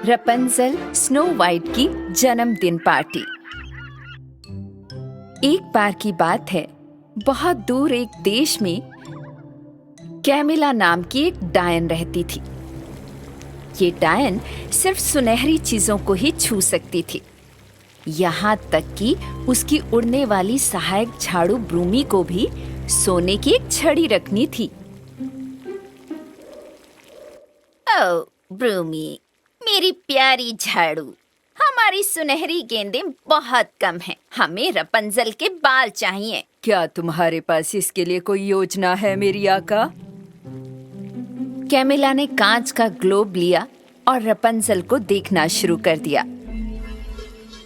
रपंजल snow white की जन्मदिन party. एक बार की बात है, बहुत दूर एक देश में कैमिला नाम की एक डायन रहती थी। ये डायन सिर्फ सुनहरी चीजों को ही छू सकती थी, यहाँ तक कि उसकी उड़ने वाली सहायक झाड़ू ब्रूमी को भी सोने की एक छड़ी रखनी थी। ओह ब्रूमी, मेरी प्यारी झाड़ू, हमारी सुनहरी गेंदें बहुत कम हैं। हमें रपंजल के बाल चाहिए। क्या तुम्हारे पास इसके लिए कोई योजना है मेरी आका? कैमिला ने कांच का ग्लोब लिया और रपंजल को देखना शुरू कर दिया।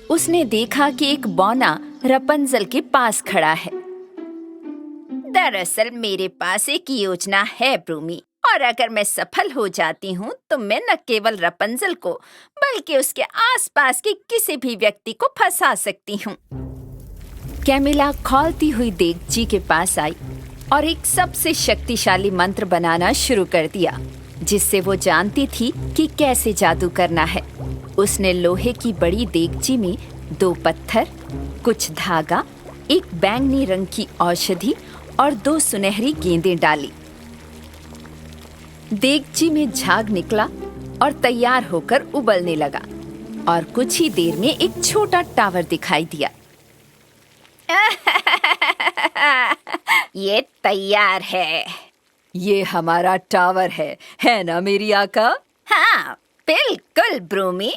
उसने देखा कि एक बौना रपंजल के पास खड़ा है। दरअसल मेरे पास एक योजना है ब्रूमी, और अगर मैं सफल हो जाती हूँ तो मैं न केवल रपंजल को बल्कि उसके आसपास के किसी भी व्यक्ति को फंसा सकती हूँ। कैमिला खौलती हुई देगची के पास आई और एक सबसे शक्तिशाली मंत्र बनाना शुरू कर दिया, जिससे वो जानती थी कि कैसे जादू करना है। उसने लोहे की बड़ी देगची में 2 पत्थर, कुछ धागा, एक बैंगनी रंग की औषधि और 2 सुनहरी गेंदें डाली। देगची में झाग निकला और तैयार होकर उबलने लगा और कुछ ही देर में एक छोटा टावर दिखाई दिया। ये तैयार है। ये हमारा टावर है ना मेरी आका? हाँ बिल्कुल ब्रूमी,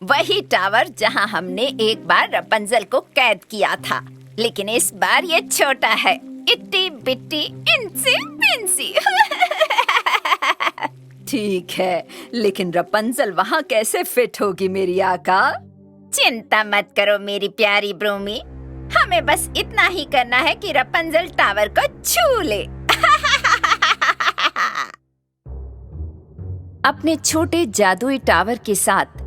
वही टावर जहाँ हमने एक बार रपंजल को कैद किया था, लेकिन इस बार ये छोटा है, इट्टी बिट्टी इंसी पिंसी। ठीक है, लेकिन रपंजल वहाँ कैसे फिट होगी मेरी आका? चिंता मत करो मेरी प्यारी ब्रूमी, हमें बस इतना ही करना है कि रपंजल टावर को छू ले। अपने छोटे जादुई टावर के साथ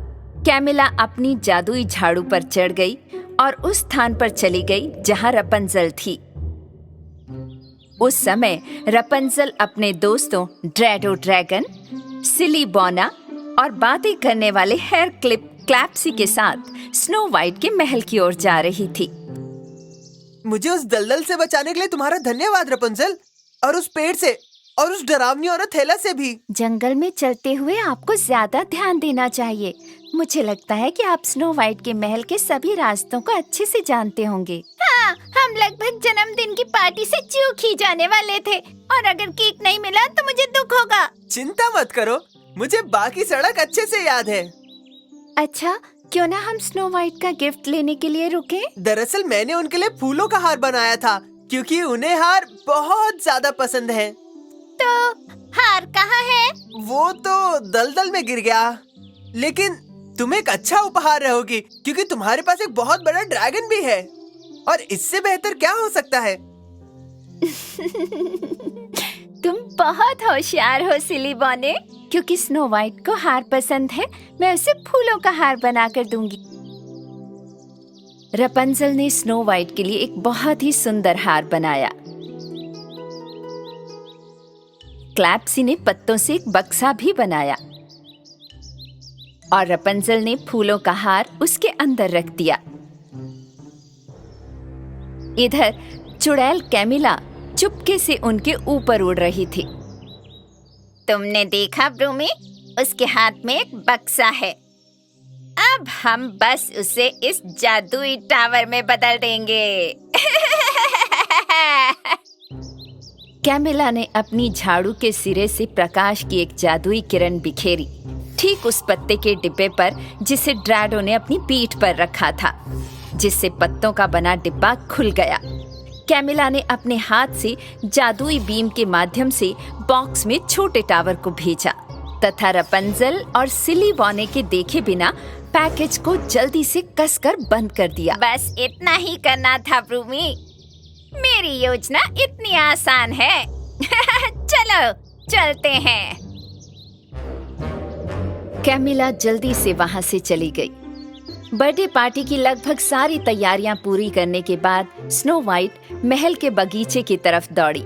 कैमिला अपनी जादुई झाड़ू पर चढ़ गई और उस स्थान पर चली गई जहाँ रपंजल थी। उस समय रपंजल अपने दोस्तों ड्रैडो ड्रैगन, सिली बौना और बातें करने वाले हेयर क्लिप क्लैप्सी के साथ स्नो वाइट के महल की ओर जा रही थी। मुझे उस दलदल से बचाने के लिए तुम्हारा धन्यवाद रपंजल, और उस पेड़ से और उस डरावनी औरत हेला से भी। जंगल में चलते हुए आपको ज्यादा ध्यान देना चाहिए। मुझे लगता है कि आप स्नो वाइट के महल के सभी रास्तों को अच्छे से जानते होंगे। हाँ, हम लगभग जन्मदिन की पार्टी से चूक ही जाने वाले थे, और अगर केक नहीं मिला तो मुझे दुख होगा। चिंता मत करो, मुझे बाकी सड़क अच्छे से याद है। अच्छा, क्यों ना हम स्नो वाइट का गिफ्ट लेने के लिए रुके? दरअसल मैंने उनके लिए फूलों का हार बनाया था, क्योंकि उन्हें हार बहुत ज्यादा पसंद है। तो हार कहाँ है? वो तो दलदल में गिर गया, लेकिन तुम एक अच्छा उपहार रहोगी, क्योंकि तुम्हारे पास एक बहुत बड़ा ड्रैगन भी है, और इससे बेहतर क्या हो सकता है? तुम बहुत होशियार हो सिली बौने, क्योंकि स्नो वाइट को हार पसंद है, मैं उसे फूलों का हार बनाकर दूंगी। रपंजल ने स्नो वाइट के लिए एक बहुत ही सुंदर हार बनाया। क्लैप्सी ने पत्तों से एक बक्सा भी बनाया और रपंजल ने फूलों का हार उसके अंदर रख दिया। इधर चुड़ैल कैमिला चुपके से उनके ऊपर उड़ रही थी। तुमने देखा ब्रूमी, उसके हाथ में एक बक्सा है। अब हम बस उसे इस जादुई टावर में बदल देंगे। कैमिला ने अपनी झाड़ू के सिरे से प्रकाश की एक जादुई किरण बिखेरी, ठीक उस पत्ते के डिब्बे पर जिसे ड्रैडो ने अपनी पीठ पर रखा था, जिससे पत्तों का बना डिब्बा खुल गया। कैमिला ने अपने हाथ से जादुई बीम के माध्यम से बॉक्स में छोटे टावर को भेजा तथा रपंजल और सिली बौने के देखे बिना पैकेज को जल्दी से कसकर बंद कर दिया। बस इतना ही करना था ब्रूमी, मेरी योजना इतनी आसान है। चलो चलते हैं। कैमिला जल्दी से वहां से चली गई। बर्थडे पार्टी की लगभग सारी तैयारियां पूरी करने के बाद स्नो वाइट महल के बगीचे की तरफ दौड़ी।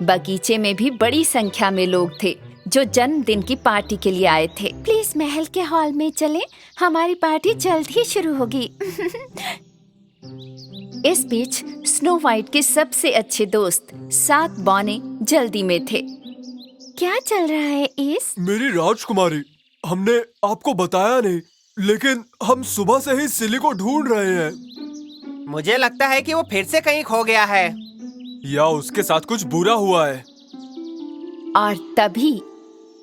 बगीचे में भी बड़ी संख्या में लोग थे जो जन्मदिन की पार्टी के लिए आए थे। प्लीज महल के हॉल में चलें, हमारी पार्टी जल्द ही शुरू होगी। इस बीच स्नो वाइट के सबसे अच्छे दोस्त 7 बौने जल्दी में थे। क्या चल रहा है एस? मेरी राजकुमारी, हमने आपको बताया नहीं, लेकिन हम सुबह से ही सिली को ढूंढ रहे हैं। मुझे लगता है कि वो फिर से कहीं खो गया है या उसके साथ कुछ बुरा हुआ है। और तभी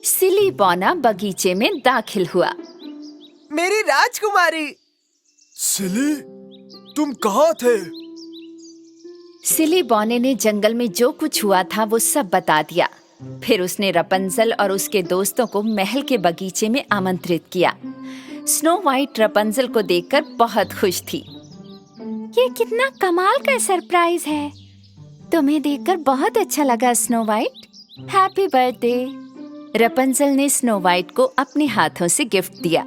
सिली बौना बगीचे में दाखिल हुआ। मेरी राजकुमारी। सिली, तुम कहाँ थे? सिली बौने ने जंगल में जो कुछ हुआ था वो सब बता दिया। फिर उसने रपंजल और उसके दोस्तों को महल के बगीचे में आमंत्रित किया। स्नो वाइट रपंजल को देखकर बहुत खुश थी। ये कितना कमाल का सरप्राइज है। तुम्हें देखकर बहुत अच्छा लगा snow white. Happy birthday. Rapunzel ने स्नो वाइट को अपने हाथों से गिफ्ट दिया।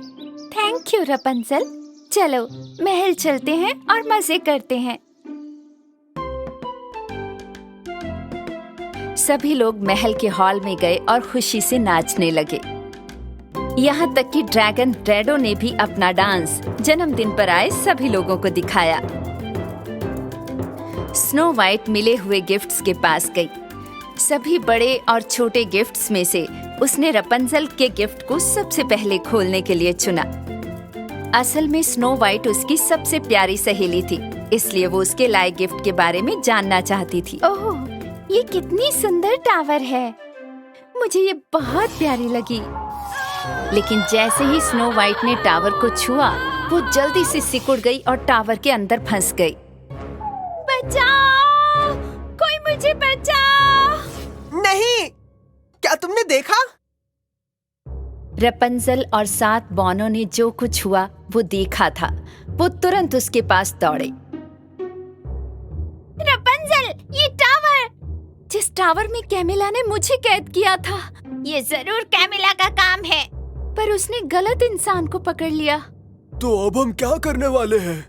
Thank you Rapunzel. चलो महल चलते हैं और मजे करते हैं। सभी लोग महल के हॉल में गए और खुशी से नाचने लगे। यहाँ तक कि ड्रैगन ड्रैडो ने भी अपना डांस जन्मदिन पर आए सभी लोगों को दिखाया। स्नो वाइट मिले हुए गिफ्ट्स के पास गई। सभी बड़े और छोटे गिफ्ट्स में से उसने रपंजल के गिफ्ट को सबसे पहले खोलने के लिए चुना। असल में स्नो वाइट उसकी सबसे प्यारी सहेली थी, इसलिए वो उसके लाए गिफ्ट के बारे में जानना चाहती थी। ओह, ये कितनी सुंदर टावर है। मुझे ये बहुत प्यारी लगी। लेकिन जैसे ही स्नो वाइट ने टावर को छुआ, वो जल्दी से सिकुड़ गई और टावर के अंदर फंस गई। बचाओ! कोई मुझे बचाओ! नहीं, क्या तुमने देखा? रपंजल और 7 बौनों ने जो कुछ हुआ वो देखा था। वो तुरंत उसके पास दौड़े। रपंजल, ये टावर! जिस टावर में कैमिला ने मुझे कैद किया था। ये जरूर कैमिला का काम है। पर उसने गलत इंसान को पकड़ लिया। तो अब हम क्या करने वाले हैं?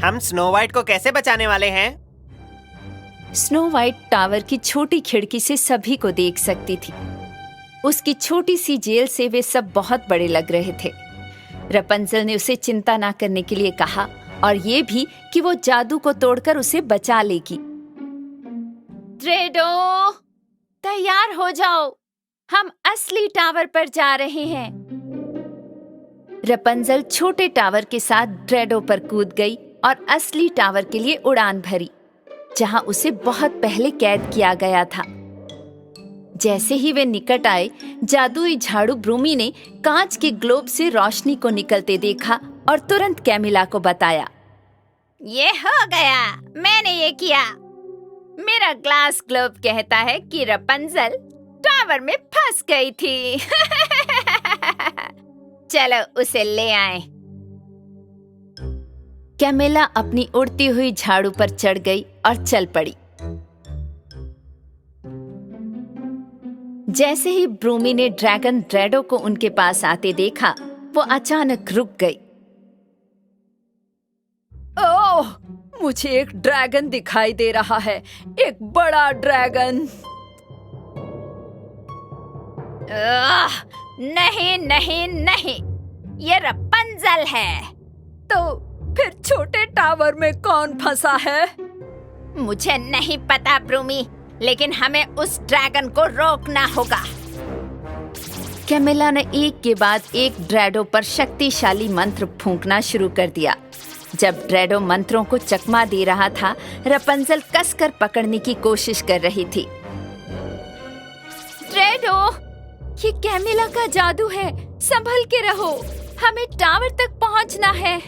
हम स्नो वाइट को कैसे बचाने वाले हैं? स्नो वाइट टावर की छोटी खिड़की से सभी को देख सकती थी। उसकी छोटी सी जेल से वे सब बहुत बड़े लग रहे थे। रपंजल ने उसे चिंता ना करने के लिए कहा और ये भी कि वो जादू को तोड़कर उसे बचा लेगी। ड्रेडो, तैयार हो जाओ, हम असली टावर पर जा रहे हैं। रपंजल छोटे टावर के साथ ड्रेडो पर कूद गई और असली टावर के लिए उड़ान भरी, जहां उसे बहुत पहले कैद किया गया था। जैसे ही वे निकट आए, जादुई झाड़ू ब्रूमी ने कांच के ग्लोब से रोशनी को निकलते देखा और तुरंत कैमिला को बताया। ये हो गया, मैंने ये किया। मेरा ग्लास ग्लोब कहता है कि रपंजल टावर में फंस गई थी। चलो उसे ले आए। कैमिला अपनी उड़ती हुई झाड़ू पर चढ़ गई और चल पड़ी। जैसे ही ब्रूमी ने ड्रैगन ड्रैडो को उनके पास आते देखा, वो अचानक रुक गई। ओह, मुझे एक ड्रैगन दिखाई दे रहा है, एक बड़ा ड्रैगन। नहीं नहीं नहीं, ये रपंजल है। तो फिर छोटे टावर में कौन फंसा है? मुझे नहीं पता ब्रूमी, लेकिन हमें उस ड्रैगन को रोकना होगा। कैमिला ने एक के बाद एक ड्रैडो पर शक्तिशाली मंत्र फूंकना शुरू कर दिया। जब ड्रैडो मंत्रों को चकमा दे रहा था, रपंजल कसकर पकड़ने की कोशिश कर रही थी। ड्रैडो, ये कैमिला का जादू है, संभल के रहो, हमें टावर तक पहुंचना है।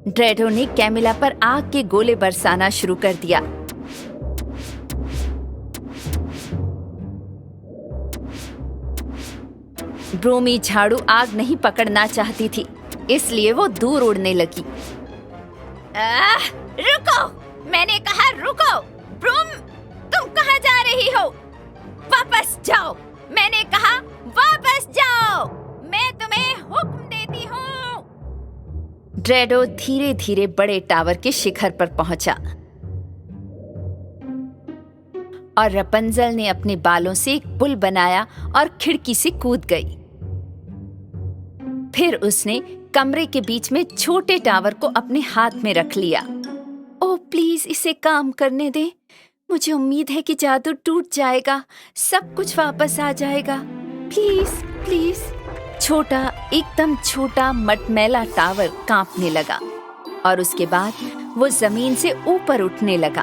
ड्रैडो ने कैमिला पर आग के गोले बरसाना शुरू कर दिया। ब्रूमी झाड़ू आग नहीं पकड़ना चाहती थी, इसलिए वो दूर उड़ने लगी। रुको, मैंने कहा रुको। ब्रूम, तुम कहाँ जा रही हो? वापस जाओ, मैंने कहा वापस जाओ। मैं तुम्हें हुक्म देती हूँ। ड्रैडो धीरे धीरे बड़े टावर के शिखर पर पहुंचा और रपंजल ने अपने बालों से एक पुल बनाया और खिड़की से कूद गई। फिर उसने कमरे के बीच में छोटे टावर को अपने हाथ में रख लिया। ओह प्लीज इसे काम करने दे। मुझे उम्मीद है कि जादू टूट जाएगा, सब कुछ वापस आ जाएगा। Please please. छोटा, एकदम छोटा मटमैला टावर कांपने लगा और उसके बाद वो जमीन से ऊपर उठने लगा।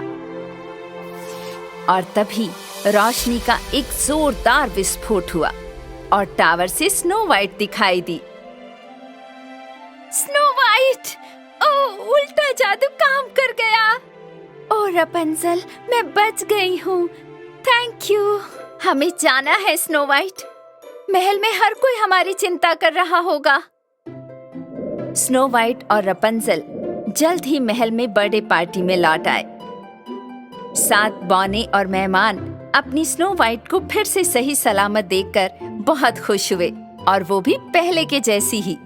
और तभी रोशनी का एक जोरदार विस्फोट हुआ और टावर से स्नो वाइट दिखाई दी। Snow white! ओह, उल्टा जादू काम कर गया। ओह रपंजल, मैं बच गई हूँ। Thank you. हमें जाना है स्नो वाइट। महल में हर कोई हमारी चिंता कर रहा होगा। स्नो वाइट और रपंजल जल्द ही महल में बर्थडे पार्टी में लौट आए। 7 बौने और मेहमान अपनी स्नो वाइट को फिर से सही सलामत देखकर बहुत खुश हुए, और वो भी पहले के जैसी ही।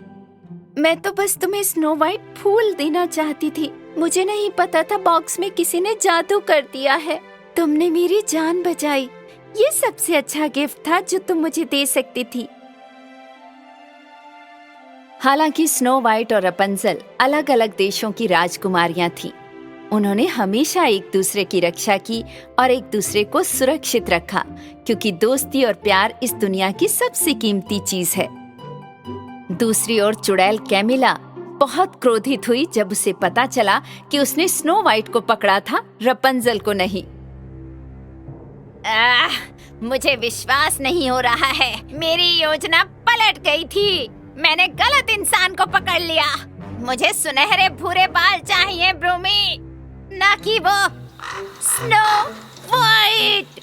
मैं तो बस तुम्हें स्नो वाइट फूल देना चाहती थी। मुझे नहीं पता था बॉक्स में किसी ने जादू कर दिया है। तुमने मेरी जान बचाई। ये सबसे अच्छा गिफ्ट था जो तुम मुझे दे सकती थी। हालांकि स्नो वाइट और रपंजल अलग अलग देशों की राजकुमारियां थीं। उन्होंने हमेशा एक दूसरे की रक्षा की और एक दूसरे को सुरक्षित रखा, क्योंकि दोस्ती और प्यार इस दुनिया की सबसे कीमती चीज है। दूसरी ओर चुड़ैल कैमिला बहुत क्रोधित हुई जब उसे पता चला कि उसने स्नो वाइट को पकड़ा था, रपंजल को नहीं। मुझे विश्वास नहीं हो रहा है। मेरी योजना पलट गई थी। मैंने गलत इंसान को पकड़ लिया। मुझे सुनहरे भूरे बाल चाहिए ब्रूमी, ना कि वो स्नो वाइट।